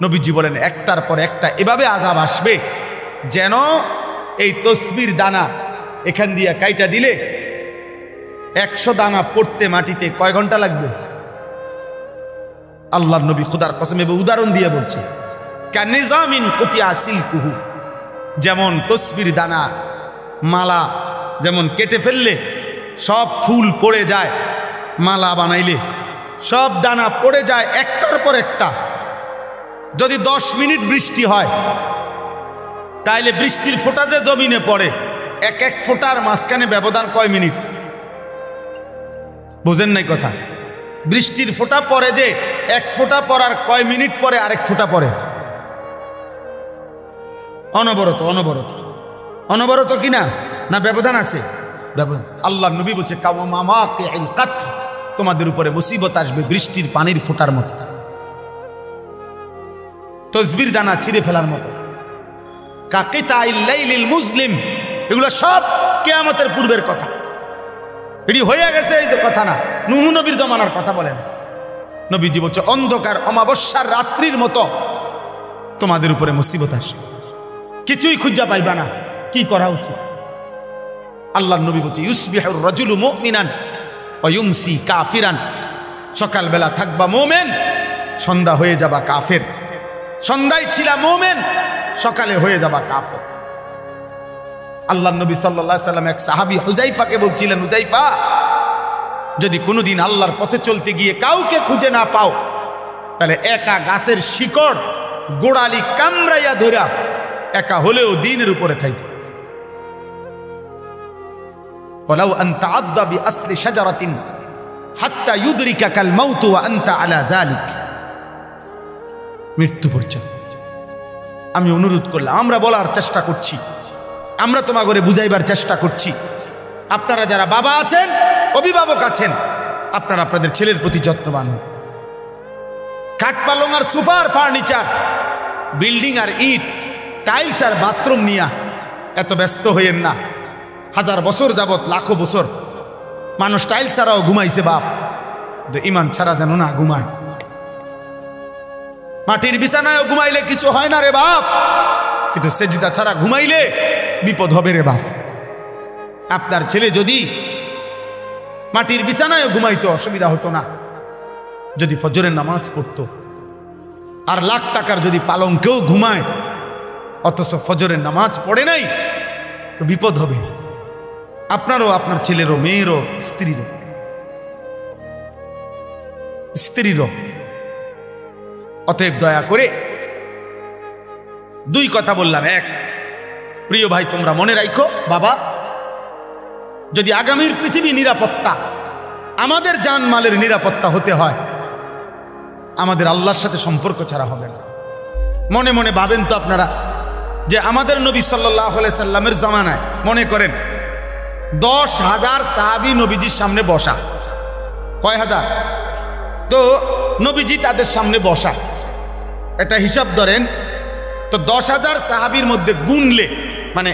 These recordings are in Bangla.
নবীজি বলেন একটার পর একটা এভাবে আযাব আসবে যেন এই তসবির দানা এখান দিয়ে কাইটা দিলে 100 দানা পড়তে মাটিতে কয় ঘন্টা লাগবে? আল্লাহর নবী খুদার কসম এভাবে উদাহরণ দিয়ে বলছে, কানিজামিন কুতিয়া সিলকুহু, যেমন তসবির দানা মালা যেমন কেটে ফেললে সব ফুল পড়ে যায়, মালা বানাইলে সব দানা পড়ে যায় একটার পর একটা। যদি 10 মিনিট বৃষ্টি হয় তাইলে বৃষ্টির ফোঁটা যে জমিনে পড়ে এক এক ফোঁটার মাঝখানে ব্যবধান কয় মিনিট? বুঝেন নাই কথা? বৃষ্টির ফোঁটা পড়ে যে এক ফোঁটা পড়ার কয় মিনিট পরে আরেক ফোঁটা পড়ে? অনবরত অনবরত অনবরত কিনা? না ব্যবধান আছে? ব্যবধান। আল্লাহ নবী বলছে তোমাদের উপরে মুসিবত আসবে বৃষ্টির পানির ফোঁটার মতো, তসবির দানা ছিঁড়ে ফেলার মতো। কাকিতাইল লাইলিল মুজলিম, এগুলো সব কিয়ামতের পূর্বের কথা। এটি হয়ে গেছে এই যে কথা না, নূহ নবীর জমানার কথা বলেন। নবীজি বলছে অন্ধকার অমাবস্যার রাত্রির মতো তোমাদের উপরে মুসিবত আসবে, কিছুই খুঁজা পাইবা না। কি করা উচিত? আল্লাহর নবী বলছে ইউসবিহুর রাজুলু মুমিনান ওয়া ইউমসি কাফিরান, সকালবেলা থাকবা মুমিন, সন্ধ্যা হয়ে যাবা কাফের। সন্ধ্যায় ছিলা মুমিন, সকালে হয়ে যাবা কাফের। আল্লাহর নবী সাল্লাল্লাহু আলাইহি সাল্লাম এক সাহাবী হুযাইফাকে বলছিলেন, হুযাইফা, যদি কোনোদিন আল্লাহর পথে চলতে গিয়ে কাউকে খুঁজে না পাও তাহলে একা গাছের শিকড় গোড়ালি কামড়াইয়া ধরা একা হলেও দ্বীনের উপরে থাকবে। ওয়ালাউ আন তাআদ্দা বিআসলি শাজারাতিন হাত্তা ইউদরিকাকাল মাউত ওয়া আনতা আলা যালিক, মৃত্যু পর্যন্ত। আমি অনুরোধ করলাম, আমরা বলার চেষ্টা করছি, আমরা তোমাকে বুঝাইবার চেষ্টা করছি। আপনারা যারা বাবা আছেন, অভিভাবক আছেন, আপনারা আপনাদের ছেলের প্রতি যত্নবান হন। কাঠ পালং আর সোফার ফার্নিচার, বিল্ডিং আর ইট, টাইলস আর বাথরুম নিয়া এত ব্যস্ত হইয়েন না। 1000 বছর যাবত, লাখো বছর মানুষ টাইলস ছাড়াও ঘুমাইছে বাপ, ইমান ছাড়া যেন না ঘুমায়। মাটির বিছানায় ঘুমাইলে কিছু হয় না রে বাপ, কিন্তু সেজদা ছাড়া ঘুমাইলে বিপদ হবে রে বাপ। আপনার ছেলে যদি মাটির বিছানায় ঘুমাইতো অসুবিধা হতো না, যদি ফজরের নামাজ পড়তো। আর লাখ টাকার যদি পালঙ্কেও ঘুমায় অথচ ফজরের নামাজ পড়ে নাই, তো বিপদ হবে আপনারও, আপনার ছেলেরও, মেয়েরও, স্ত্রীরও। অতএব দয়া করে 2 কথা বললাম। এক, প্রিয় ভাই, তোমরা মনে রাখো বাবা, যদি আগামীর পৃথিবী নিরাপত্তা, আমাদের জানমালের নিরাপত্তা হতে হয়, আমাদের আল্লাহর সাথে সম্পর্ক ছাড়া হবে না। মনে মনে ভাবেন তো আপনারা যে আমাদের নবী সাল্লাল্লাহু আলাইহি সাল্লামের জামানায় মনে করেন 10,000 সাহাবী নবীজির সামনে বসা। কয় হাজার? তো নবীজি তাদের সামনে বসা, এটা হিসাব ধরেন তো 10,000 সাহাবীর মধ্যে গুনলে, মানে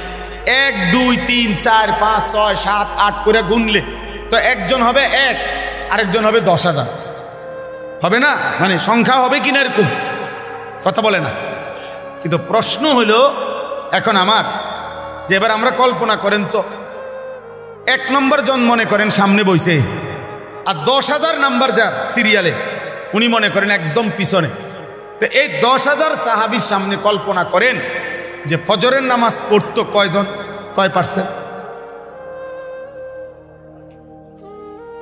1 2 3 4 5 6 7 8 করে গুনলে তো একজন হবে 1, আরেকজন হবে 10,000, হবে না? মানে সংখ্যা হবে কিনা এরকম কথা বলে না। কিন্তু প্রশ্ন হলো এখন আমার, যে এবার আমরা কল্পনা করেন তো 1 নম্বর জন মনে করেন সামনে বইছে, আর 10,000 নাম্বার যার সিরিয়ালে উনি মনে করেন একদম পিছনে। তো এই 10,000 সাহাবীর সামনে কল্পনা করেন যে ফজরের নামাজ পড়তো কয়জন, কয় পার্সেন্ট?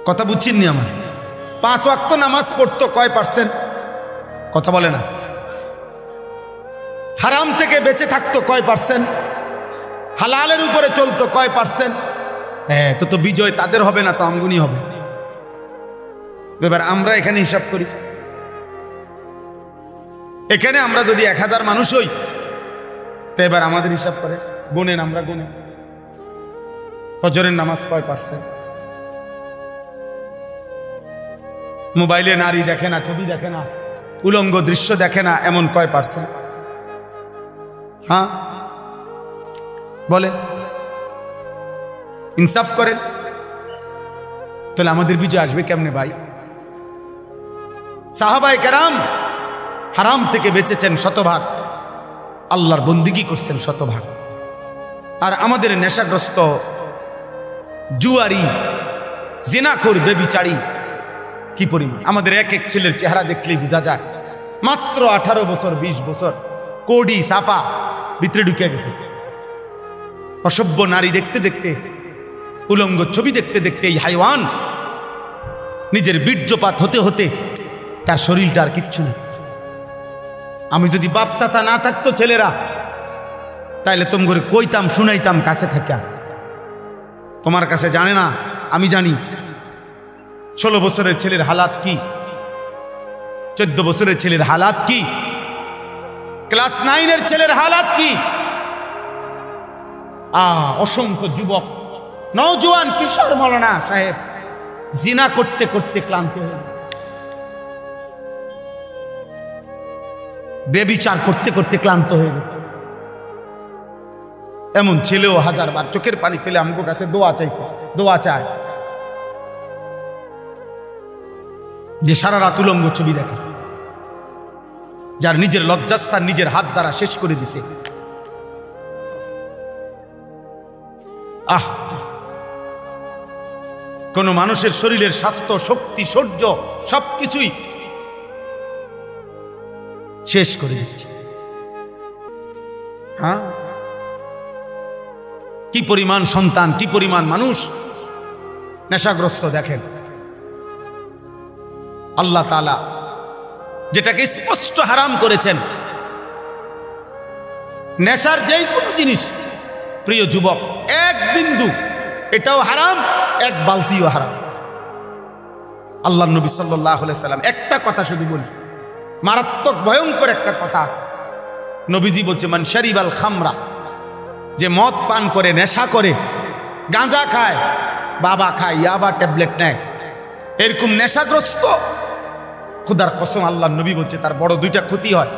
কথা বুঝছেন নি আমার? 5 ওয়াক্ত নামাজ পড়তো কয় পার্সেন্ট? কথা বলে না। হারাম থেকে বেঁচে থাকতো কয় পার্সেন্ট? হালালের উপরে চলতো কয় পার্সেন্ট? হ্যাঁ, তো বিজয় তাদের হবে না, তো আমগুনি হবে। এবার আমরা এখানে হিসাব করি, এখানে আমরা যদি 1000 মানুষ হই, তো এবার আমাদের হিসাব করে গুনেন, আমরা গুনেন ফজরের নামাজ কয় পার্সেন্ট? মোবাইলে নারী দেখে না, ছবি দেখে না, উলঙ্গ দৃশ্য দেখে না, এমন কয় পার্সেন্ট? হ্যাঁ বলে, ইনসাফ করেন। তাহলে আমাদের বিজয় আসবে কেমনে ভাই? সাহাবায়ে কেরাম হারাম থেকে বেঁচেছেন শতভাগ, আল্লাহর বন্দিগি করছেন শতভাগ। আর আমাদের নেশাগ্রস্ত জুয়ারি, জিনাখোর, বেবিচারী কি পরিমাণ! আমাদের এক এক ছেলের চেহারা দেখলেই বোঝা যায় মাত্র 18 বছর 20 বছর, কোডি সাফা ভিতরে ঢুকে গেছে। অসভ্য নারী দেখতে দেখতে, উলঙ্গ ছবি দেখতে দেখতে এই হাইওয়ান নিজের বীর্যপাত হতে হতে তার শরীরটা আর কিচ্ছু নেই। আমি যদি বাপ চাচা না থাকতো ছেলেরা, তাইলে তোম করে কইতাম, শুনাইতাম কাছে থাকা। তোমার কাছে জানে না, আমি জানি। 16 বছরের ছেলের হালাত কি, 14 বছরের ছেলের হালাত কি, ক্লাস 9-এর ছেলের হালাত কি। অসংখ্য যুবক, নওজোয়ান, কিশোর মৌলানা সাহেব জিনা করতে করতে ক্লান্ত হয়ে, বেবিচার করতে করতে ক্লান্ত হয়ে গেছে। এমন ছেলেও হাজারবার চোখের পানি ফেলে আমাদের কাছে দোয়া চাইছে, দোয়া চায়, যে সারা রাত উলঙ্গ ছবি দেখে, যার নিজের লজ্জাস্থান নিজের হাত দ্বারা শেষ করে দিছে। কোন মানুষের শরীরের স্বাস্থ্য, শক্তি, শৌর্য সবকিছুই শেষ করে দিচ্ছে। কি পরিমাণ সন্তান, কি পরিমাণ মানুষ নেশাগ্রস্ত দেখেন। আল্লাহ তাআলা যেটাকে স্পষ্ট হারাম করেছেন, নেশার যেই কোনো জিনিস, প্রিয় যুবক, এক বিন্দু এটাও হারাম, এক বালতিও হারাম। আল্লাহ নবী সাল্লাল্লাহু আলাইহি সাল্লাম একটা কথা শুধু বলি, মারাত্মক ভয়ঙ্কর একটা কথা আছে। নবীজি বলছে, মান শারিবাল খামরা, যে মদ পান করে, নেশা করে, গাঁজা খায়, বাবা খায়, ইয়াবা ট্যাবলেট নেয়, এরকম নেশাগ্রস্ত, খুদার কসম আল্লাহ নবী বলছে তার বড় দুইটা ক্ষতি হয়।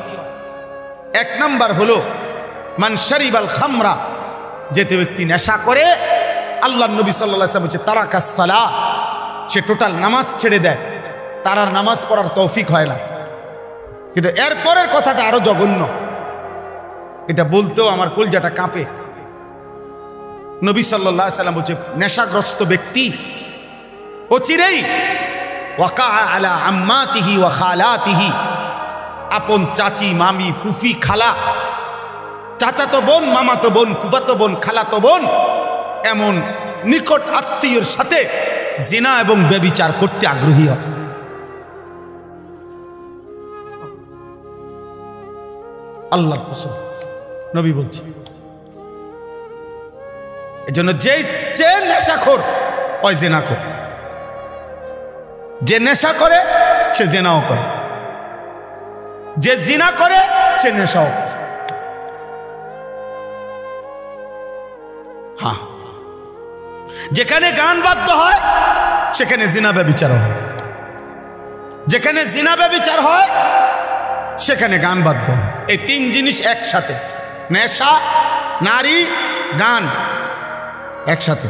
এক নাম্বার হলো মান শারিবাল খামরা, যেতে ব্যক্তি নেশা করে, আল্লাহ নবী সাল্লাল্লাহু আলাইহি ওয়াসাল্লাম বলছে তারাকাস সালাহ, সে টোটাল নামাজ ছেড়ে দেয়, তার আর নামাজ পড়ার তৌফিক হয় না। কিন্তু এরপরের কথাটা আরো জঘন্য, এটা বলতেও আমার কলজাটা কাঁপে। নবী সাল্লাল্লাহু আলাইহি ওয়াসাল্লাম বলছে নেশাগ্রস্ত ব্যক্তি অচিরেই ওয়াকা আলা আম্মাতিহি ওয়া খালাতিহি, আপন চাচি, মামি, ফুফি, খালা, চাচাতো বোন, মামাতো বোন, ফুফাতো বোন, খালাতো বোন, এমন নিকট আত্মীয়ের সাথে জিনা এবং ব্যভিচার করতে আগ্রহী হয়। আল্লাহর কসম নবী বলছে। এজন্য যে নেশাখোর ওই জিনাখোর, যে নেশা করে সে জিনাও করে, যে জিনা করে সে নেশাও করে। হ্যাঁ, যেখানে গান বাদ্য হয় সেখানে জিনা ব্যভিচার হয়, যেখানে জিনা ব্যভিচার হয় সেখানে গান বাদ্য হয়। এই তিন জিনিস একসাথে, নেশা, নারী, গান একসাথে,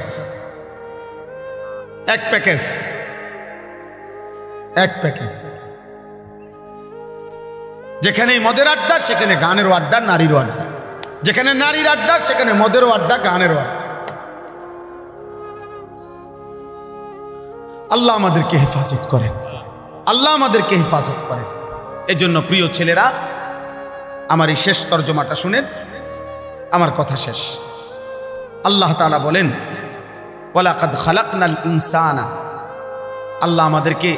এক প্যাকেজ, এক প্যাকেজ। যেখানে মদের আড্ডা সেখানে গানেরও আড্ডা, নারীরও আড্ডা, যেখানে নারীর আড্ডা সেখানে মদেরও আড্ডা, গানেরও আড্ডা। আল্লাহ আমাদেরকে হেফাজত করেন, আল্লাহ আমাদেরকে হেফাজত করেন। এই জন্য প্রিয় ছেলেরা, আমার এই শেষ তর্জমাটা শুনেন, আমার কথা শেষ। আল্লাহ তাআলা বলেন ওয়ালাকাদ খালাকনাল ইনসানা, আল্লাহ আমাদেরকে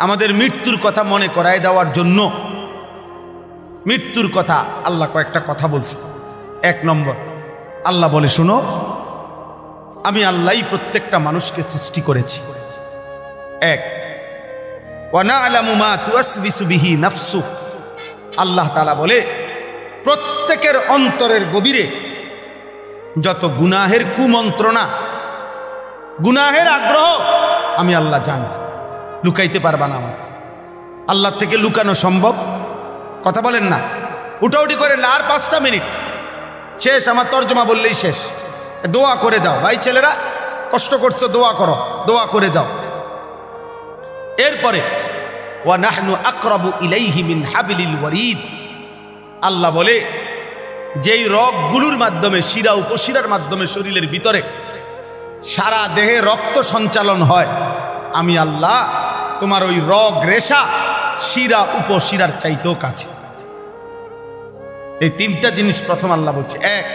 আমাদের মৃত্যুর কথা মনে করায় দেওয়ার জন্য, মৃত্যুর কথা আল্লাহ কয়েকটা কথা বলছে। এক নম্বর, আল্লাহ বলে শুনো, আমি আল্লাহই প্রত্যেকটা মানুষকে সৃষ্টি করেছি। এক, ওয়া না'লামু মা তুওয়াসবিসু বিহি নাফসু, আল্লাহ তাআলা বলে প্রত্যেকের অন্তরের গভীরে যত গুনাহের কুমন্ত্রণা, গুনাহের আগ্রহ আমি আল্লাহ জানি, লুকাইতে পারবা না। আমার আল্লাহ থেকে লুকানো সম্ভব? কথা বলেন না, উঠাউঠি করে না। আর 5টা মিনিট শেষ, আমার তর্জমা বললেই শেষ। দোয়া করে যাও ভাই, ছেলেরা কষ্ট করছো, দোয়া করো, দোয়া করে যাও। এরপরে ওয়া নাহনু আকরাবু ইলাইহি মিন হাবলিল ওয়ারিদ। আল্লাহ বলে যেই রগগুলোর মাধ্যমে, শিরা উপশিরার মাধ্যমে শরীরের ভিতরে সারা দেহে রক্ত সঞ্চালন হয়, আমি আল্লাহ তোমার ওই রগ রেশা শিরা উপশিরার চাইতেও কাছে। এই তিনটা জিনিস প্রথম আল্লাহ বলছে। এক,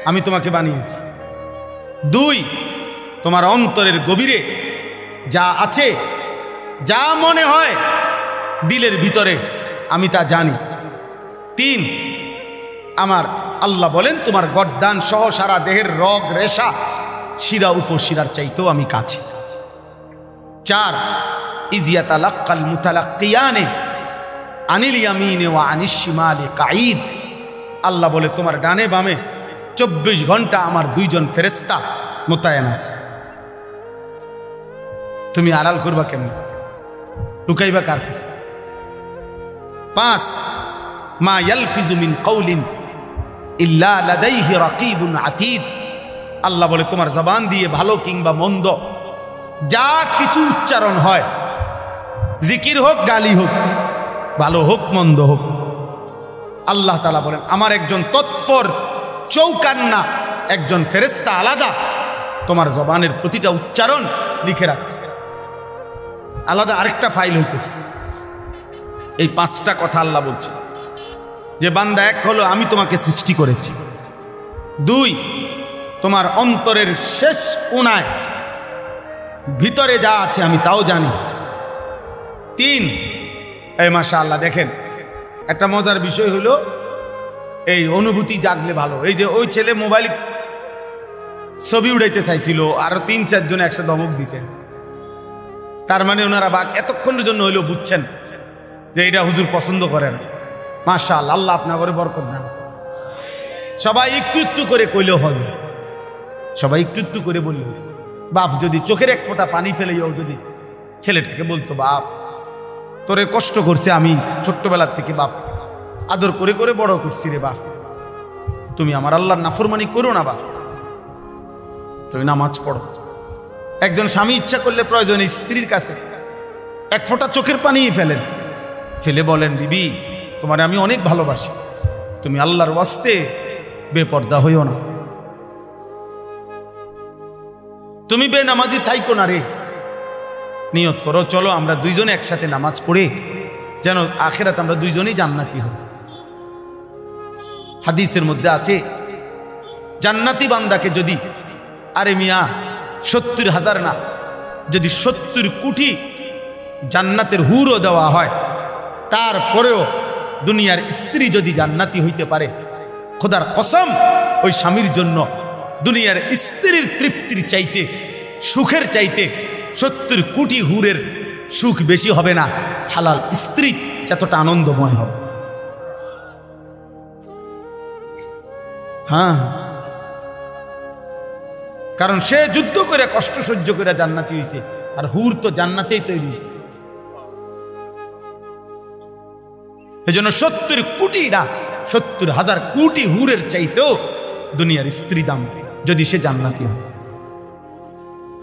আমি তোমাকে বানিয়েছি। দুই, তোমার অন্তরের গভীরে যা আছে, যা মনে হয় দিলের ভিতরে, আমি তা জানি। তিন, আমার আল্লাহ বলেন তোমার গর্দান সহ সারা দেহের রগ রেশা শিরা উপশিরার চাইতেও আমি কাছে। চার, ইজিয়াতালাক্কাল মুতালাক্কিয়ানে আনিল ইয়ামিনে ওয়া আনিশ শিমালে কাঈদ। আল্লাহ বলে তোমার ডানে বামে 24 ঘন্টা আমার দুইজন ফেরেশতা মোতায়েন আছে। তুমি আড়াল করবা কেমন, লুকাইবা কার কাছে? পাঁচ, মা ইয়ালফিজু মিন কাউলিন ইল্লা লাদাইহি রাকিবুন আতীদ। আল্লাহ বলে তোমার জবান দিয়ে ভালো কিংবা মন্দ যা কিছু উচ্চারণ হয়, জিকির হোক গালি হোক, ভালো হোক মন্দ হোক, আল্লাহ তাআলা বলেন আমার একজন তৎপর চৌকান্না একজন ফেরেশতা আলাদা তোমার জবানের প্রতিটা উচ্চারণ লিখে রাখছে। আলাদা আরেকটা ফাইল হইতেছে। এই পাঁচটা কথা আল্লাহ বলছে যে বান্দা, এক হলো আমি তোমাকে সৃষ্টি করেছি। দুই, তোমার অন্তরের শেষ কোণায় ভিতরে যা আছে আমি তাও জানি। তিন, এই মাশাআল্লাহ দেখেন একটা মজার বিষয় হলো এই অনুভূতি জাগলে ভালো। এই যে ওই ছেলে মোবাইল ছবি উড়াইতে চাইছিল, আরো 3-4 জন একসাথে ধমক দিছে। তার মানে ওনারা বাঘ এতক্ষণের জন্য হইলেও বুঝছেন যে এটা হুজুর পছন্দ করে না। মাশাআল্লাহ, আল্লাহ আপনার করে বরকত দান। সবাই একটু একটু করে কইলেও হবে, সবাই একটু একটু করে বলল। বাপ যদি চোখের এক ফোঁটা পানি ফেলেও যদি ছেলেটাকে বলতো, বাপ তোরে কষ্ট করছে, আমি ছোট্টবেলার থেকে বাপ আদর করে করে বড় করছি রে বাপ, তুমি আমার আল্লাহর নাফরমানি করো না বাপ, তুমি নামাজ পড়ো। একজন স্বামী ইচ্ছা করলে প্রয়োজনে স্ত্রীর কাছে এক ফোঁটা চোখের পানি ফেলেন, ফেলে বলেন, বিবি তোমারে আমি অনেক ভালোবাসি, তুমি আল্লাহর ওয়াস্তে বেপর্দা হইও না, তুমি বেনামাজি থাইকো না রে, নিয়ত করো চলো আমরা দুইজনে একসাথে নামাজ পড়ে যেন আখিরাত আমরা দুইজনেই জান্নাতি হই। হাদিসের মধ্যে আছে জান্নাতি বান্দাকে যদি, আরে মিয়া 70,000 না, যদি 70 কোটি জান্নাতের হুরও দেওয়া হয়, তারপরেও দুনিয়ার স্ত্রী যদি জান্নাতি হইতে পারে, খোদার কসম ওই স্বামীর জন্য দুনিয়ার স্ত্রীর তৃপ্তির চাইতে, সুখের চাইতে 70 কোটি হুরের সুখ বেশি হবে না। হালাল স্ত্রী যতটা আনন্দময় হবে। হ্যাঁ, কারণ সে যুদ্ধ করে কষ্ট সহ্য করে জান্নাতি হয়েছে, আর হুর তো জান্নাতেই তৈরি হয়েছে। এজন্য 70 কোটি না, 70,000 কোটি হুরের চাইতেও দুনিয়ার স্ত্রী দাম যদি সে জান্নাতি হয়।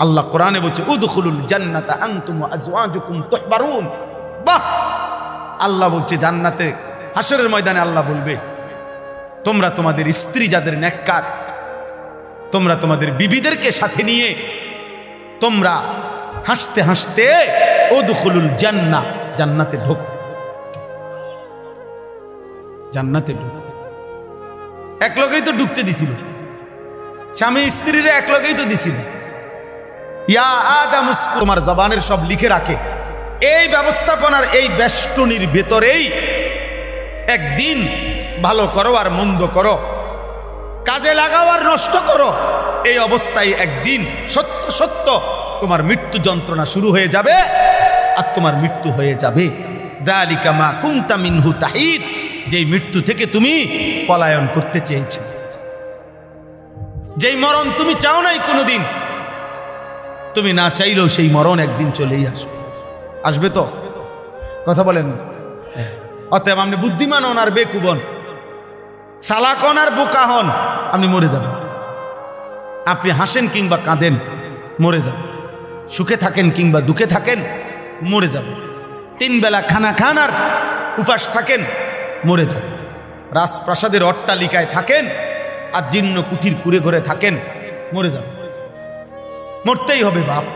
আল্লাহ কোরআনে বলছে উদখুলুল জান্নাতা আনতুম ওয়া আজওয়াজুকুম তুহবারুন। বাহ, আল্লাহ বলছে জান্নাতে হাসরের ময়দানে আল্লাহ বলবে তোমরা তোমাদের স্ত্রী যাদের নেককার, তোমরা তোমাদের বিবিদেরকে সাথে নিয়ে তোমরা হাসতে হাসতে উদখুলুল জান্নাহ, জান্নাতে ঢোকো, জান্নাতে ঢোকো। এক লগেই তো ঢুকতে দিছিল, স্বামী স্ত্রীরা এক লগেই তো দিছিল। ইয়া আদম, তোমার জবানের সব লিখে রাখে। এই ব্যবস্থাপনার এই বেষ্টনীর ভেতরেই একদিন ভালো করো আর মন্দ করো, কাজে লাগাও আর নষ্ট করো, এই অবস্থায় একদিন সত্য সত্য তোমার মৃত্যু যন্ত্রণা শুরু হয়ে যাবে আর তোমার মৃত্যু হয়ে যাবে। যালিকা মা কুনতা মিনহু তাহিদ, যেই মৃত্যু থেকে তুমি পলায়ন করতে চেয়েছো, যেই মরণ তুমি চাও নাই কোনোদিন, তুমি না চাইলেও সেই মরণ একদিন চলেই আসবে। আসবে তো, কথা বলেন না? অতএব আপনি বুদ্ধিমান হন আর বেকুব হন, চালাক হন আর বোকা হন, আপনি মরে যাবেন। আপনি হাসেন কিংবা কাঁদেন, মরে যাবেন। সুখে থাকেন কিংবা দুঃখে থাকেন, মরে যাবেন। তিন বেলা খানা খান আর উপাস থাকেন, মরে যান। রাজপ্রাসাদের অট্টালিকায় থাকেন আর জীর্ণ কুঠির কুড়ে ঘরে থাকেন, মরে যান। মরতেই হবে বাপ,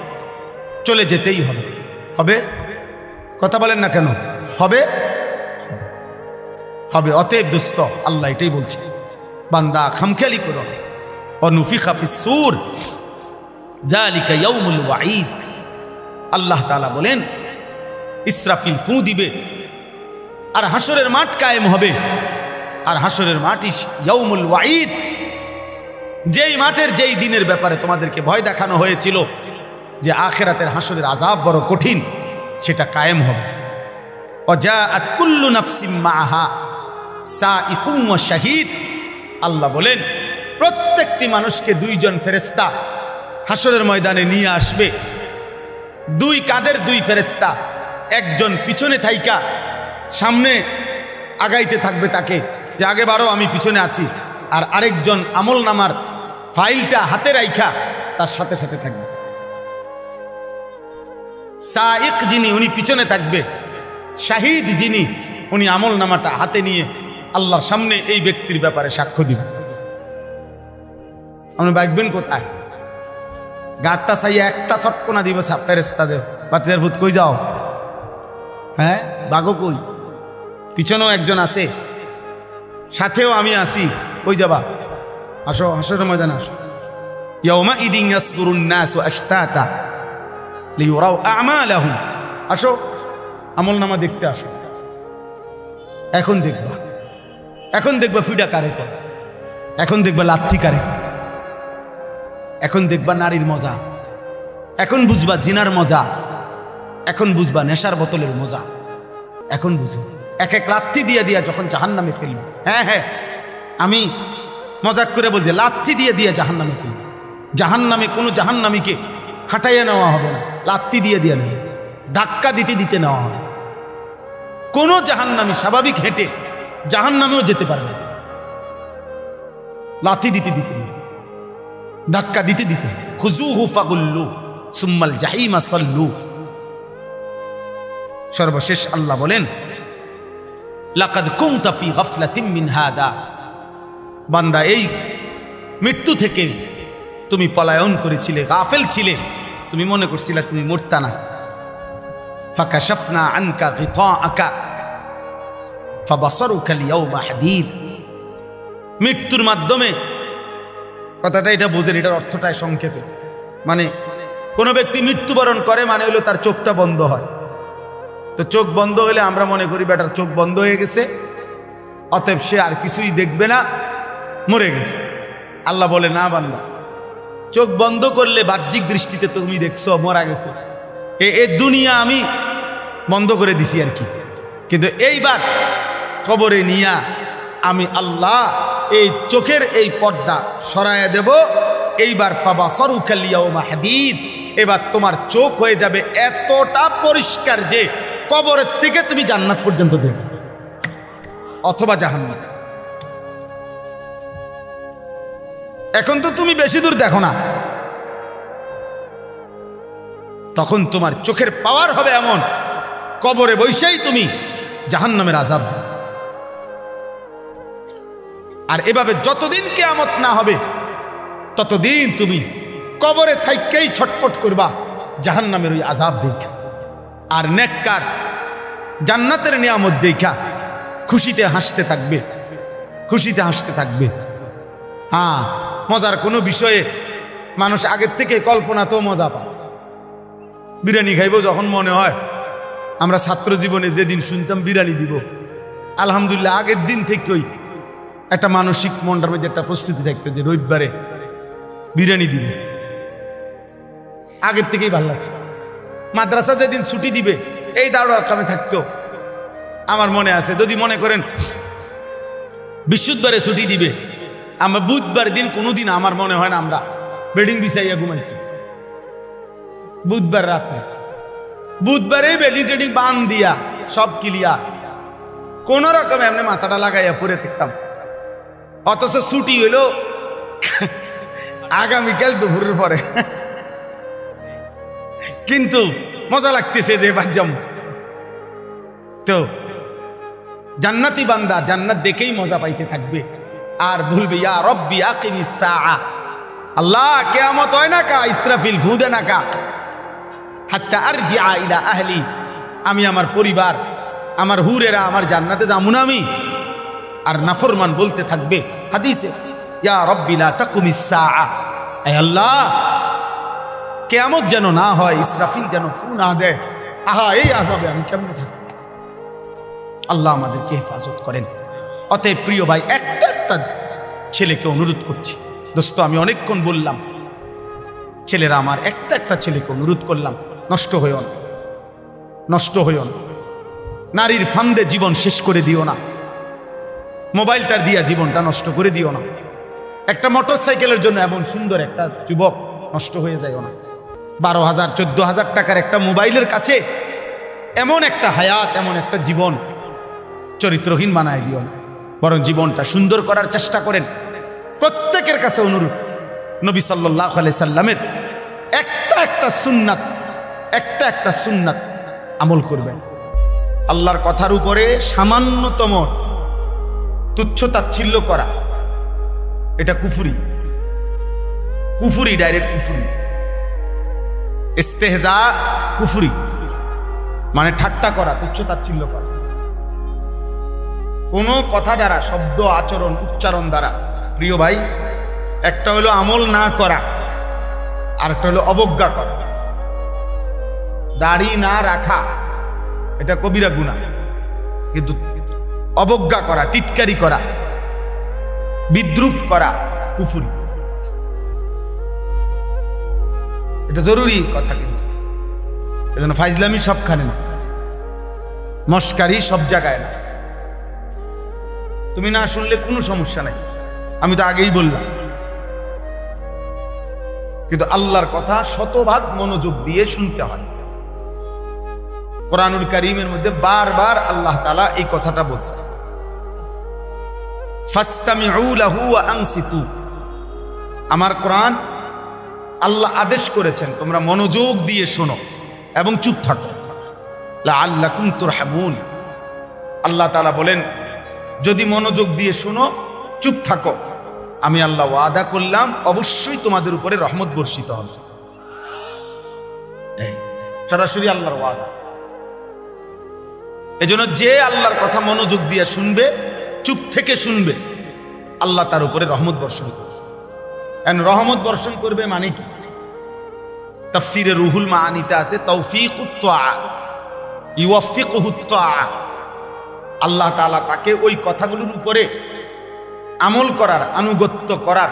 চলে যেতেই হবে। হবে? কথা বলেন না কেন? হবে হবে। অতএব দোস্ত, আল্লাহ এটাই বলছে, বান্দা খামখেয়ালি করো। অনুফিখা ফিস-সূর যালিকা ইয়াউমুল ওয়াঈদ। আল্লাহ তাআলা বলেন ইসরাফিল ফু দিবে আর হাসরের মাঠ কায়েম হবে। আর হাসরের মাঠই ইয়াউমুল ওয়াঈদ, যেই মাঠের যেই দিনের ব্যাপারে তোমাদেরকে ভয় দেখানো হয়েছিল যে আখিরাতের হাসরের আযাব বড় কঠিন, সেটা কায়েম হবে। ওয়াজাআত কুল্লু নাফসিম মাআহা সাইকুম ওয়া শাহীদ। আল্লাহ বলেন প্রত্যেকটি মানুষকে দুইজন ফেরেশতা হাসরের ময়দানে নিয়ে আসবে। দুই কাঁধের দুই ফেরেশতা, একজন পিছনে থাইকা সামনে আগাইতে থাকবে তাকে, যে আগে বাড়ো আমি পিছনে আছি, আর আরেকজন আমল নামার ফাইলটা হাতে রাইখা তার সাথে সাথে থাকবে। সাইক যিনি, উনি পিছনে থাকবে। শাহিদ যিনি, উনি আমল নামাটা হাতে নিয়ে আল্লাহর সামনে এই ব্যক্তির ব্যাপারে সাক্ষ্য দিবেন। আপনি বাইকবেন কোথায়? গাড়টা চাইয়া একটা চটকোনা দিব ফেরেশতা দেব, বাতিজার ভূত কই যাও? হ্যাঁ, বাগো কই? পিছনেও একজন আছে, সাথেও আমি আছি, কই যাবা? আসো, হাসরের ময়দানে আসো। ইয়াউমা ইদিন ইয়াসদুরুন নাসু আশতাতা লিইউরাউ আমালাহুম। আসো, আমলনামা দেখতে আসো। এখন দেখবা, এখন দেখবা ফিডা কারে করে, এখন দেখবা লাথি কারে, এখন দেখবা নারীর মজা, এখন বুঝবা জিনার মজা, এখন বুঝবা নেশার বোতলের মজা, এখন বুঝবা। এক এক লাথি দিয়ে দিয়া যখন জাহান্নামে ফেলবে, হ্যাঁ হ্যাঁ আমি মজাক করে বলছি, লাথি দিয়ে দিয়া জাহান্নামে ফেলবে। জাহান্নামে কোনো জাহান্নামীকে হাঁটাইয়া নেওয়া হবে না, লাথি দিয়ে দিয়া নেই, ধাক্কা দিতে দিতে নেওয়া হবে। কোনো জাহান্নামী স্বাভাবিক হেঁটে জাহান্নামেও যেতে পারবে না, লাথি দিতে দিতে, ধাক্কা দিতে দিতে। খুযূহু ফাগুল্লু সুম্মাল জাহিমা সাল্লু। সর্বশেষ আল্লাহ বলেন লাকাদ কুনতা ফি গাফলাতিন মিন হাদা। বান্দা, এই মৃত্যু থেকে তুমি পলায়ন করেছিলে, গাফেল ছিলে, তুমি মনে করছিলে তুমি মরতা না। ফাকাশাফনা আনকা গিতাআকা ফাবাসারুকা আল-ইয়াওমা হাদীদ। মৃত্যুর মাধ্যমে, কথাটা এটা বোঝেন, এটার অর্থটাই সংক্ষেপ। মানে কোনো ব্যক্তি মৃত্যুবরণ করে মানে হলো তার চোখটা বন্ধ হয়। তো চোখ বন্ধ হলে আমরা মনে করি বেটার চোখ বন্ধ হয়ে গেছে, অতএব সে আর কিছুই দেখবে না, মরে গেছে। আল্লাহ বলে না বান্দা, চোখ বন্ধ করলে বাহ্যিক দৃষ্টিতে তুমি দেখছো মরা গেছে, এ দুনিয়া আমি বন্ধ করে দিছি আর কি, কিন্তু এইবার কবরে নিয়া আমি আল্লাহ এই চোখের এই পর্দা সরাইয়া দেব। এইবার ফাবাসারুকা আল-ইয়াওমা হাদীদ, এবার তোমার চোখ হয়ে যাবে এতটা পরিষ্কার যে কবরের থেকে তুমি জান্নাত পর্যন্ত দেখবে অথবা জাহান্নাম। এখন তো তুমি বেশি দূর দেখো না, তখন তোমার চোখের পাওয়ার হবে এমন, কবরে বসেই তুমি জাহান্নামের আযাব। আর এভাবে যতদিন কিয়ামত না হবে ততদিন তুমি কবরে থাইকেই ছটফট করবা জাহান্নামের ওই আযাব দেখা। আর নেককার জান্নাতের নিয়ামত দেখা খুশিতে হাসতে থাকবে, খুশিতে হাসতে থাকবে। হ্যাঁ, মজার কোনো বিষয়ে মানুষ আগের থেকে কল্পনা তো মজা পায়। বিরিয়ানি খাইব যখন মনে হয়, আমরা ছাত্র জীবনে যেদিন শুনতাম বিরিয়ানি দিব, আলহামদুলিল্লাহ আগের দিন থেকেই একটা মানসিক মনটার মধ্যে একটা প্রস্তুতি থাকতো যে রবিবারে বিরিয়ানি দিব, আগের থেকেই ভালো লাগে। মাদ্রাসা যেদিন ছুটি দিবে এই দাঁড়ার কামে থাকতো। আমার মনে আছে, যদি মনে করেন বৃহস্পতিবারে ছুটি দিবে, আমরা বুধবার দিন কোনোদিন আমার মনে হয় না আমরা বেডিং বিছাইয়া ঘুমাইছি। বুধবার রাত্রে, বুধবারে বেডিং টেডিং বান দিয়া সব ক্লিয়ার, কোন রকম এমনি মাথাটা লাগাইয়া পরে থাকতাম। অথচ ছুটি হইল আগামীকাল দুপুরের পরে, কিন্তু মজা লাগতেছে যে বাজ্জাম তো জান্নাতি বান্দা জান্নাত দেখেই মজা পাইতে থাকবে আর বলবে ইয়া রব্বি আকিমিস সাআ, আল্লাহ কিয়ামত হয় না কা, ইসরাফিল ফু দে না কা, হাত্তা আরজিআ ইলা আহলি, আমি আমার পরিবার আমার হুরেরা আমার জান্নাতে যামু না আমি। আর নাফরমান বলতে থাকবে হাদিসে ইয়া রব্বি লা তাকুমিস সাআ, এ আল্লাহ কিয়ামত যেন না হয়, ইসরাফিল যেন ফু না দেয়, আহা এই আযাবে আমি কেমনে থাকব। আল্লাহ আমাদেরকে হেফাজত করেন। অতএব প্রিয় ভাই, একটা ছেলেকে অনুরোধ করছি, দোস্ত আমি অনেকক্ষণ বললাম, ছেলেরা আমার একটা ছেলেকে অনুরোধ করলাম, নষ্ট হইও না, নষ্ট হইও না, নারীর ফান্দে জীবন শেষ করে দিও না, মোবাইলটার দিয়া জীবনটা নষ্ট করে দিও না, একটা মোটর সাইকেলের জন্য এমন সুন্দর একটা যুবক নষ্ট হয়ে যায় না, 12,000 14,000 টাকার একটা মোবাইলের কাছে এমন একটা হায়াত, এমন একটা জীবন চরিত্রহীন বানায় দিও না, বরং জীবনটা সুন্দর করার চেষ্টা করেন। প্রত্যেকের কাছে অনুরোধ, নবী সাল্লাল্লাহু আলাইহি সাল্লামের একটা সুন্নাত আমল করবেন। আল্লাহর কথার উপরে সামান্যতম তুচ্ছ তাচ্ছিল্য করা, এটা কুফরি, ডাইরেক্ট কুফরি। ইস্তেহজা কুফরি, মানে ঠাট্টা করা, তুচ্ছ তাচ্ছিল্য করা, কোনো কথা দ্বারা, শব্দ আচরণ উচ্চারণ দ্বারা। প্রিয় ভাই, একটা হলো আমল না করা, আর একটা হলো অবজ্ঞা করা। দাড়ি না রাখা এটা কবিরা গুনাহ, কিন্তু অবজ্ঞা করা, টিটকারি করা, বিদ্রুপ করা কুফরি। এটা জরুরি কথা, কিন্তু এজন্য ফাইজলামি সবখানে না, মস্কারি সব জায়গায় না। তুমি না শুনলে কোনো সমস্যা নাই, আমি তো আগেই বললাম, কিন্তু আল্লাহর কথা শতভাগ মনোযোগ দিয়ে শুনতে হয়। কোরআনুল কারীমের মধ্যে বারবার আল্লাহ তাআলা এই কথাটা বলছেন, ফাসতামিউ লাহু ওয়া আনসিতু। আমার কোরআন আল্লাহ আদেশ করেছেন তোমরা মনোযোগ দিয়ে শোনো এবং চুপ থাকো, লাআল্লাকুম তুরহামুন। আল্লাহ তাআলা বলেন যদি মনোযোগ দিয়ে শোনো, চুপ থাকো, আমি আল্লাহ ওয়াদা করলাম অবশ্যই তোমাদের উপরে রহমত বর্ষিত হবে। সরাসরি আল্লাহর ওয়াদা। এজন্য যে আল্লাহর কথা মনোযোগ দিয়ে শুনবে, চুপ থেকে শুনবে, আল্লাহ তার উপরে রহমত বর্ষণ করবে। রহমত বর্ষণ করবে মানে কি? তাফসীরে রুহুল মাআনিতে আছে তাওফীকুত তাআ, ইউওয়াফিকুহুত তাআ। আল্লাহ তাআলা তাকে ওই কথাগুলোর উপরে আমল করার, আনুগত্য করার,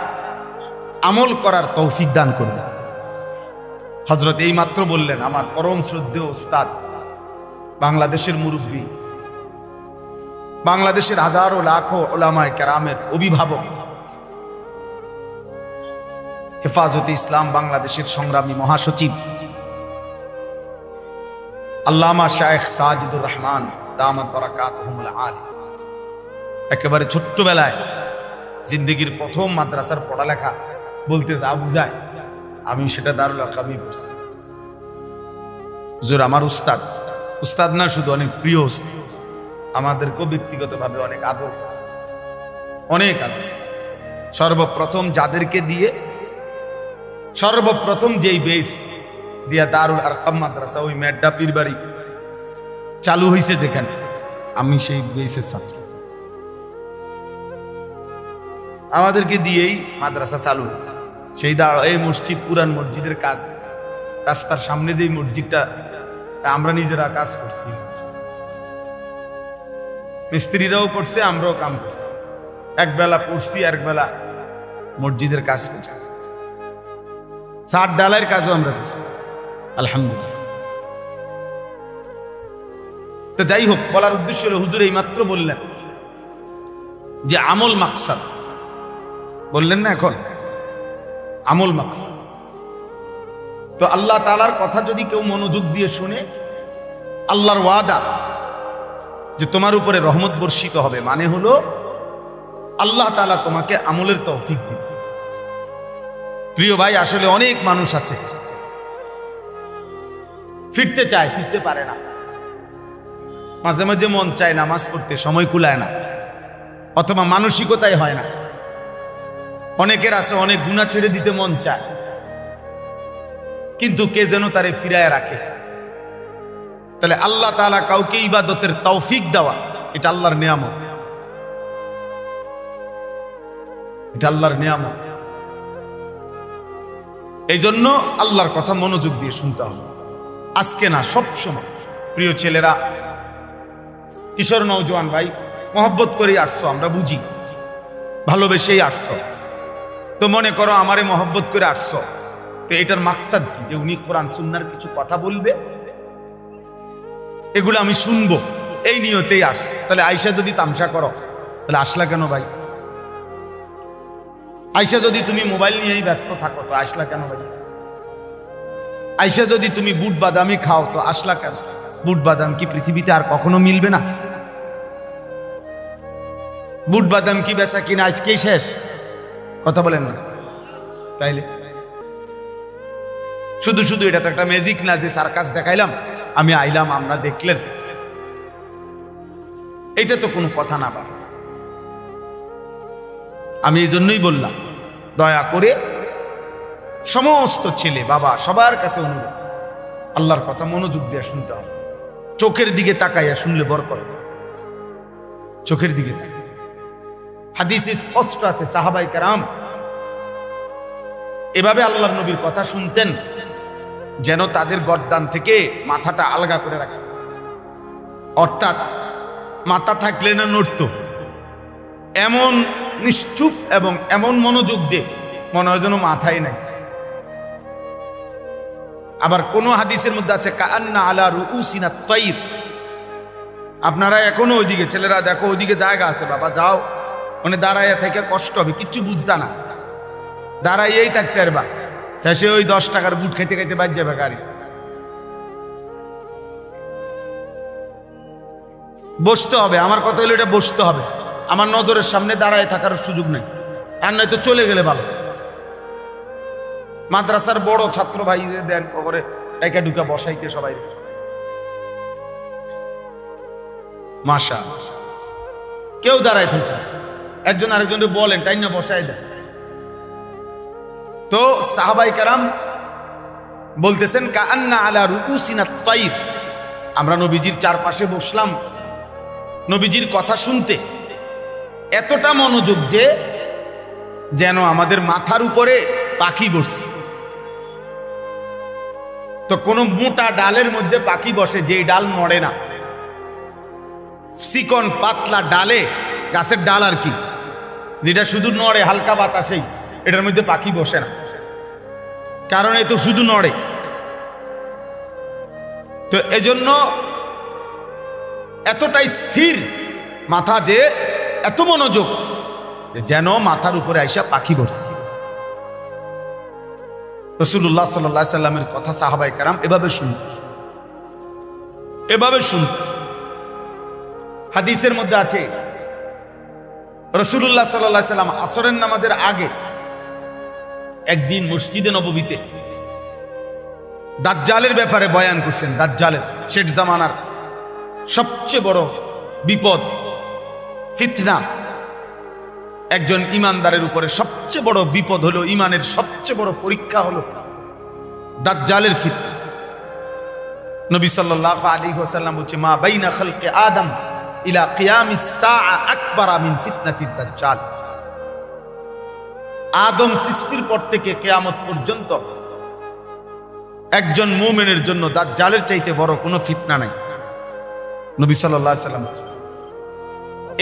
আমল করার তৌফিক দান করবে। হযরত এই মাত্র বললেন আমার পরম শ্রদ্ধেয় উস্তাদ, বাংলাদেশের মুরব্বী, বাংলাদেশের হাজারো লাখো উলামায়ে কেরামের অভিভাবক, হেফাজতে ইসলাম বাংলাদেশের সংগ্রামী মহাসচিব আল্লামা শায়েখ সাজিদুর রহমান দামাত বারাকাতুহুল আলী, একেবারে ছোট্টবেলায় জিন্দেগির প্রথম মাদ্রাসার পড়ালেখা বলতে যা বুঝায়, আমি সেটা দারুল আরকামে পড়ছি। হুজুর আমার উস্তাদ না শুধু, অনেক প্রিয় উস্তাদ, আমাদেরকেও ব্যক্তিগতভাবে অনেক আদর। সর্বপ্রথম যাদেরকে দিয়ে, সর্বপ্রথম যেই বেস দিয়া দারুল আরকাম মাদ্রাসা, ওই মেড্ডা পীরবাড়ি চালু হয়েছে যেখানে, আমি সেই বেসের ছাত্র। আমাদেরকে দিয়েই মাদ্রাসা চালু হয়েছে। সেই এই মসজিদ, পুরান মসজিদের কাজ, রাস্তার সামনে যেই মসজিদটা, আমরা নিজেরা কাজ করছি, মিস্ত্রিরাও করছে, আমরাও কাম করছি, একবেলা পড়ছি, একবেলা মসজিদের কাজ করছি, ছাদ ডালাইয়ের কাজও আমরা করছি, আলহামদুলিল্লাহ। তো যাই হোক, বলার উদ্দেশ্য হলো হুজুর এই মাত্র বললেন যে আমল মাকসাদ, বললেন না এখন আমল মাকসাদ। তো আল্লাহ তাআলার কথা যদি কেউ মনোযোগ দিয়ে শুনে, আল্লাহর ওয়াদা যে তোমার উপরে রহমত বর্ষিত হবে, মানে হলো আল্লাহ তাআলা তোমাকে আমলের তৌফিক দিবে। প্রিয় ভাই, আসলে অনেক মানুষ আছে ফিরতে চায়, ফিরতে পারে না, মাঝে মাঝে মন চায় নামাজ পড়তে, সময় কুলায় না, অথবা মানসিকতাই হয় না। অনেকের আছে অনেক গুনাহ ছেড়ে দিতে মন চায়, কিন্তু কে যেন তারে ফিরায় রাখে। তাহলে আল্লাহ তাআলা কাউকে ইবাদতের তৌফিক দেওয়া, এটা আল্লাহর নিয়ামত, এটা আল্লাহর নিয়ামত। এই জন্য আল্লাহর কথা মনোযোগ দিয়ে শুনতে হবে, আজকে না সব সময়। প্রিয় ছেলেরা, কিশোর নওজোয়ান ভাই, মহব্বত করেই আসছো, আমরা বুঝি, ভালোবেসেই আসছো। তো মনে করো আমারে মহব্বত করে আসছো, তো এটার মাকসাদ কি? যে উনি কোরআন সুন্নাহর কিছু কথা বলবে, এগুলো আমি শুনবো, এই নিয়তেই আসছো। তাহলে আয়শা যদি তামসা করো, তাহলে আসলা কেন ভাই? আয়শা যদি তুমি মোবাইল নিয়েই ব্যস্ত থাকো, তো আসলা কেন ভাই? আয়শা যদি তুমি বুট বাদামি খাও, তো আসলা কেন? বুট বাদাম কি পৃথিবীতে আর কখনো মিলবে না? বুট বাদাম কি বেচা কিনা আজকেই শেষ? কথা বলেন না। তাইলে শুধু শুধু এটা তো একটা ম্যাজিক না যে সার্কাস দেখাইলাম, আমি আইলাম, আমরা দেখলেন, এটা তো কোনো কথা না বাপ। আমি এই জন্যই বললাম, দয়া করে সমস্ত ছেলে বাবা সবার কাছে অনুরোধ, আল্লাহর কথা মনোযোগ দিয়ে শুনতে হবে। চোখের দিকে তাকাইয়া শুনলে বরকত, চোখের দিকে তাকাই। হাদিসে স্পষ্ট আছে, সাহাবায়ে কেরাম এভাবে আল্লাহর নবীর কথা শুনতেন যেন তাদের গর্দান থেকে মাথাটা আলগা করে রাখছে, অর্থাৎ মাথা থাকলে না নড়ত, এমন নিশ্চুপ এবং এমন মনোযোগ যে মনে হয় যেন মাথায় নাই। আবার কোন হাদিসের মধ্যে আছে কাআন্না আলা রুউসিনা তাইর। আপনারা এখনো ওইদিকে, ছেলেরা দেখো ওইদিকে জায়গা আছে, বাবা যাও, মানে দাঁড়াইয়া থেকে কষ্ট হবে, কিচ্ছু বুঝতা না, দাঁড়াইয়েই থাকতে পারবা, সে ওই 10 টাকার বুট খাইতে খাইতে বাজ যাবে গাড়ি। বসতে হবে, আমার কথা হলো এটা বসতে হবে, আমার নজরের সামনে দাঁড়ায় থাকার সুযোগ নেই, আর নয়তো চলে গেলে ভালো। মাদ্রাসার বড় ছাত্র ভাই দেন করে একা ঢুকা বসাইতে সবাই, মাশা, কেউ দাঁড়ায় থাকে, একজন আরেকজনকে বলেন তাই না বসাই দেন। তো সাহাবায়ে কেরাম বলতেছেন কাআন্না আলা রুউসিনা তাইর, আমরা নবীজির চারপাশে বসলাম নবীজির কথা শুনতে, এতটা মনোযোগ যে যেন আমাদের মাথার উপরে পাখি বসছে। তো কোন মোটা ডালের মধ্যে পাখি বসে, যে ডাল নড়ে না, চিকন পাতলা ডালে, গাছের ডাল আর কি, যেটা শুধু নড়ে হালকা বাতাসেই, এটার মধ্যে পাখি বসে না, কারণ এ তো শুধু নড়ে। তো এজন্য এতটাই স্থির মাথা, যে এত মনোযোগ যেন মাথার উপরে আইসা পাখি বসছে। রাসূলুল্লাহ সাল্লাল্লাহু আলাইহি সাল্লামের কথা সাহাবায়ে কেরাম এভাবে শুনত, এভাবে শুনত। হাদিসের মধ্যে আছে রাসূলুল্লাহ সাল্লাল্লাহু আলাইহি সাল্লাম আসরের নামাজের আগে একদিন মসজিদে নববীতে দাজ্জালের ব্যাপারে বয়ান করছেন। দাজ্জালের, শেষ জামানার সবচেয়ে বড় বিপদ, ফিতনা। একজন ইমানদারের উপরে সবচেয়ে বড় বিপদ হলো, ইমানের সবচেয়ে বড় পরীক্ষা হলো দাজ্জালের ফিতনা। নবী সাল্লাল্লাহু আলাইহি ওয়াসাল্লাম বলছে, মা বাইনা খালকি আদম ইলা কিয়ামিস সাআ আকবার মিন ফিতনাতিদ দাজ্জাল। আদম সৃষ্টির পর থেকে কিয়ামত পর্যন্ত একজন মুমিনের জন্য দাজ্জালের চাইতে বড় কোনো ফিতনা নাই। নবী সাল্লাল্লাহু আলাইহি ওয়াসাল্লাম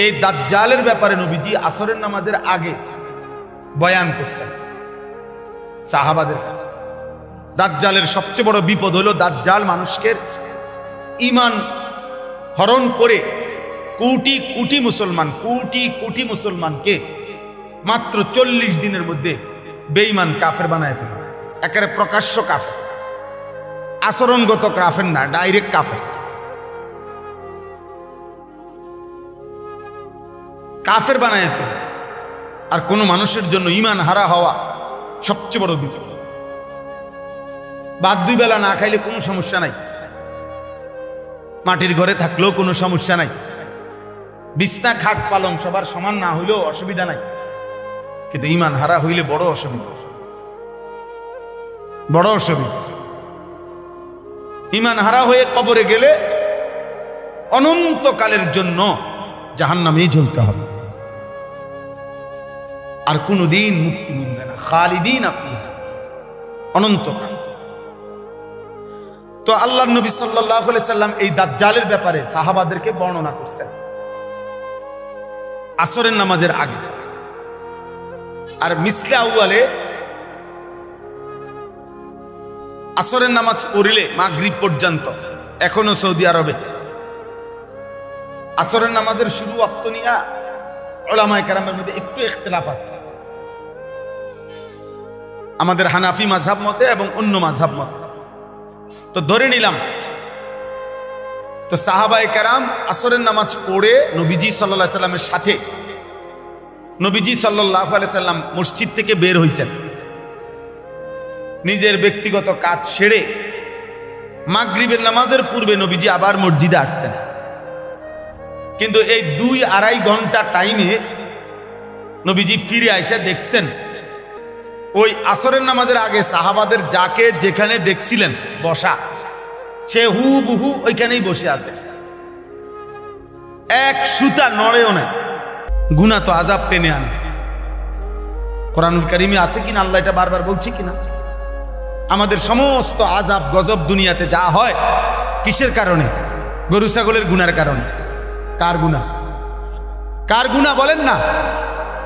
এই দাজ্জালের ব্যাপারে নবীজি আসরের নামাজের আগে বয়ান করছেন সাহাবাদের কাছে। দাজ্জালের সবচেয়ে বড় বিপদ হলো, দাজ্জাল মানুষকে ঈমান হরণ করে কোটি কোটি মুসলমানকে মাত্র 40 দিনের মধ্যে বেঈমান কাফের বানায় ফেলে। একেবারে প্রকাশ্য কাফের, আচরণগত কাফের না, ডাইরেক্ট কাফের। কাফের বানায় ফেলে। আর কোন মানুষের জন্য ঈমান হারা হওয়া সবচেয়ে বড় বিপদ। বাদ 2 বেলা না খাইলে কোনো সমস্যা নাই, মাটির ঘরে থাকলেও কোনো সমস্যা নাই, বিছনা খাট পালং সবার সমান না হইলেও অসুবিধা নাই, কিন্তু ঈমান হারা হইলে বড় অসুবিধা, বড় অসুবিধা। ঈমান হারা হয়ে কবরে গেলে অনন্তকালের জন্য জাহান্নামেই ঝুলতে হবে, আর কোনদিন মুক্তি মিলবে না, খালিদিনা ফিহা, অনন্তকাল। তো আল্লাহর নবী সাল্লাল্লাহু আলাইহি সাল্লাম এই দাজ্জালের ব্যাপারে সাহাবাদেরকে বর্ণনা করছেন আসরের নামাজের আগে, আর মিসলে আউয়ালে আসরের নামাজ পড়িলে মাগরিব পর্যন্ত এখনো সৌদি আরবে আসরের নামাজের শুরু ওয়াক্ত নিয়ে উলামায়ে কেরামের মধ্যে একটু ইখতিলাফ আছে, আমাদের হানাফি মাযহাব মতে এবং অন্য মাযহাব মতে। তো ধরে নিলাম তো সাহাবায়ে কেরাম আসরের নামাজ পড়ে নবীজি সাল্লাল্লাহু আলাইহি সাল্লামের সাথে, নবীজি সাল্লাল্লাহু আলাইহি সাল্লাম মসজিদ থেকে বের হইছেন, নিজের ব্যক্তিগত কাজ সেরে মাগরিবের নামাজের পূর্বে নবীজি আবার মসজিদে আসছেন। কিন্তু এই 2-2.5 ঘন্টা টাইমে নবীজি ফিরে এসে দেখছেন ওই আসরের নামাজের আগে সাহাবাদের যাকে যেখানে দেখছিলেন বসা, সে হুবহু ওইখানেই বসে আছে, এক সুতা নড়েও না। গুনাহ তো আযাব টেনে আনে, কোরআনুল কারীমে আছে কিনা, আল্লাহ এটা বারবার বলছি কিনা, আমাদের সমস্ত আযাব গজব দুনিয়াতে যা হয় কিসের কারণে? গরু ছাগলের গুনার কারণে। কার গুনাহ? কার গুনাহ বলেন না?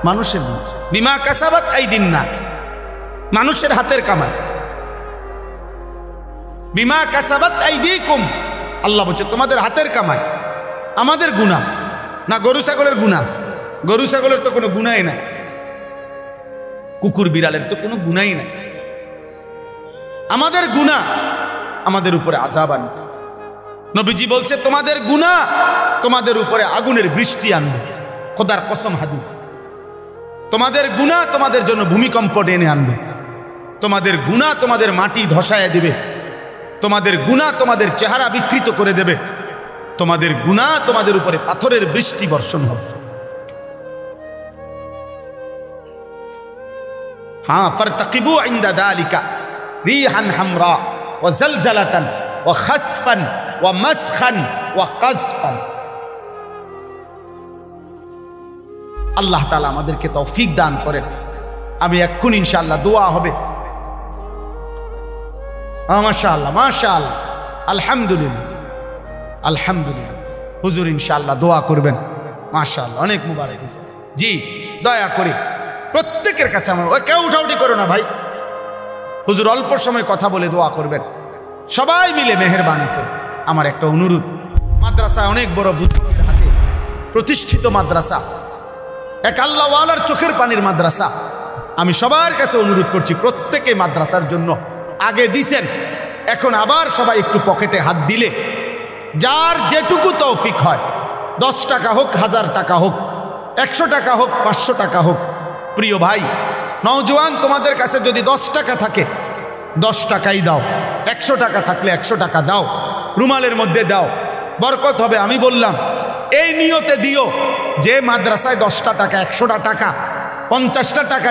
মানুষের গুনাহ। বিমা কাসাবাত আইদিন নাস, মানুষের হাতের কামাই। বিমা কাসাবাত আইদিকুম, আল্লাহ বলছে তোমাদের হাতের কামাই। আমাদের গুনাহ না গরু ছাগলের গুনাহ? গরু ছাগলের তো কোনো গুনাহই নাই, কুকুর বিড়ালের তো কোনো গুনাহই নাই। আমাদের গুনাহ আমাদের উপরে আযাব আনবে। নবীজি বলছে তোমাদের গুনাহ তোমাদের উপরে আগুনের বৃষ্টি আনবে, খোদার কসম হাদিস। তোমাদের গুনাহ তোমাদের জন্য ভূমিকম্প টেনে আনবে, তোমাদের গুনাহ তোমাদের মাটি ধসায় দিবে, তোমাদের গুনাহ তোমাদের চেহারা বিকৃত করে দেবে, তোমাদের গুনাহ তোমাদের উপরে পাথরের বৃষ্টি বর্ষণ হবে। হ্যাঁ, ফারতাকিবু ইনদা যালিকা রিহান হামরা ওয়া জালজালাতান ওয়া খাসফান ওয়া মাসখান ওয়া কাযফান। আল্লাহ তাআলা আমাদেরকে তৌফিক দান করেন। আমি এক্ষুনি ইনশাআল্লাহ দোয়া হবে। মাশাআল্লাহ মাশাআল্লাহ, আলহামদুলিল্লাহ আলহামদুলিল্লাহ। হুজুর ইনশাআল্লাহ দোয়া করবেন। মাশাআল্লাহ, অনেক মুবারক হয়েছে। জি, দয়া করে প্রত্যেকের কাছে আমার, কেউ উঠাউটি করো না ভাই। হুজুর অল্প সময় কথা বলে দোয়া করবেন, সবাই মিলে মেহেরবানি করে। আমার একটা অনুরোধ, মাদ্রাসা অনেক বড় বুজুর্গের হাতে প্রতিষ্ঠিত মাদ্রাসা, এক আল্লাহওয়ালার চোখের পানির মাদ্রাসা। আমি সবার কাছে অনুরোধ করছি, প্রত্যেকে মাদ্রাসার জন্য আগে দিছেন, এখন আবার সবাই একটু পকেটে হাত দিলে যার যেটুকু তৌফিক হয়, 10 টাকা হোক, 1000 টাকা হোক, 100 টাকা হোক, 500 টাকা হোক। প্রিয় ভাই নওজোয়ান, তোমাদের কাছে যদি 10 টাকা থাকে 10 টাকাই দাও, 100 টাকা থাকলে 100 টাকা দাও, রুমালের মধ্যে দাও, বরকত হবে। আমি বললাম এই নিয়তে দিও যে মাদ্রাসায় 10টা টাকা, 100টা টাকা, 50টা টাকা